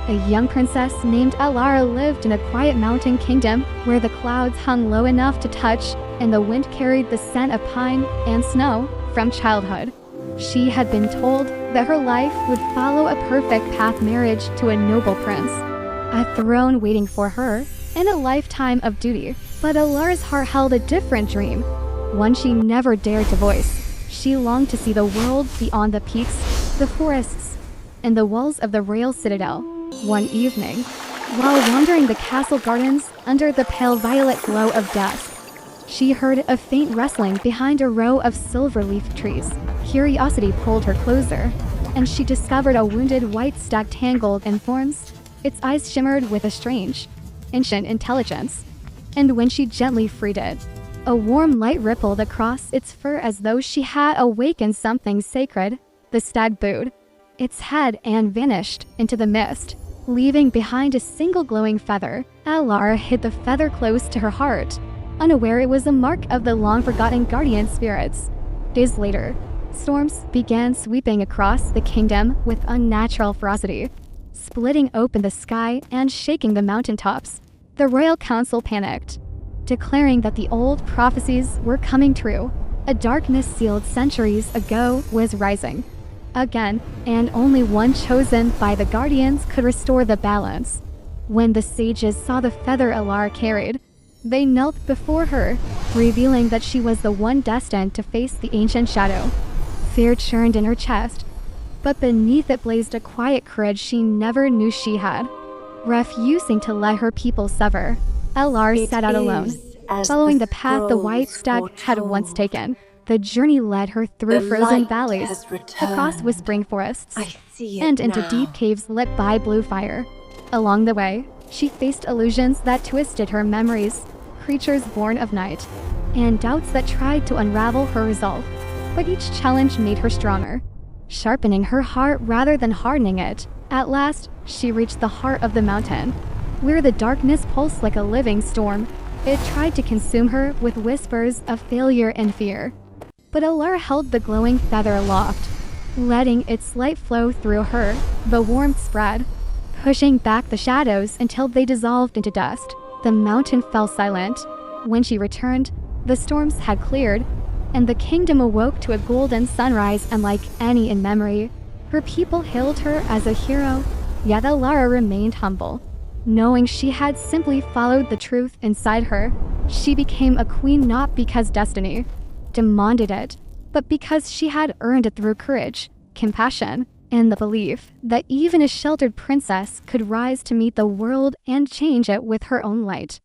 A young princess named Alera lived in a quiet mountain kingdom where the clouds hung low enough to touch and the wind carried the scent of pine and snow from childhood. She had been told that her life would follow a perfect path marriage to a noble prince, a throne waiting for her, and a lifetime of duty. But Alera's heart held a different dream, one she never dared to voice. She longed to see the world beyond the peaks, the forests, and the walls of the royal citadel. One evening, while wandering the castle gardens under the pale violet glow of dusk, she heard a faint rustling behind a row of silver-leaf trees. Curiosity pulled her closer, and she discovered a wounded white stag tangled in thorns. Its eyes shimmered with a strange, ancient intelligence, and when she gently freed it, a warm light rippled across its fur as though she had awakened something sacred. The stag bowed its head and vanished into the mist, leaving behind a single glowing feather. Alera hid the feather close to her heart, unaware it was a mark of the long-forgotten guardian spirits. Days later, storms began sweeping across the kingdom with unnatural ferocity, splitting open the sky and shaking the mountaintops. The royal council panicked, declaring that the old prophecies were coming true. A darkness sealed centuries ago was rising again, and only one chosen by the guardians could restore the balance. When the sages saw the feather Alera carried, they knelt before her, revealing that she was the one destined to face the ancient shadow. Fear churned in her chest, but beneath it blazed a quiet courage she never knew she had. Refusing to let her people suffer, Alera set out alone, following the path the white stag had once taken. The journey led her through frozen valleys, across whispering forests, and into deep caves lit by blue fire. Along the way, she faced illusions that twisted her memories, creatures born of night, and doubts that tried to unravel her resolve. But each challenge made her stronger, sharpening her heart rather than hardening it. At last, she reached the heart of the mountain, where the darkness pulsed like a living storm. It tried to consume her with whispers of failure and fear. But Alera held the glowing feather aloft, letting its light flow through her. The warmth spread, pushing back the shadows until they dissolved into dust. The mountain fell silent. When she returned, the storms had cleared, and the kingdom awoke to a golden sunrise unlike any in memory. Her people hailed her as a hero, yet Alera remained humble. Knowing she had simply followed the truth inside her, she became a queen not because destiny demanded it, but because she had earned it through courage, compassion, and the belief that even a sheltered princess could rise to meet the world and change it with her own light.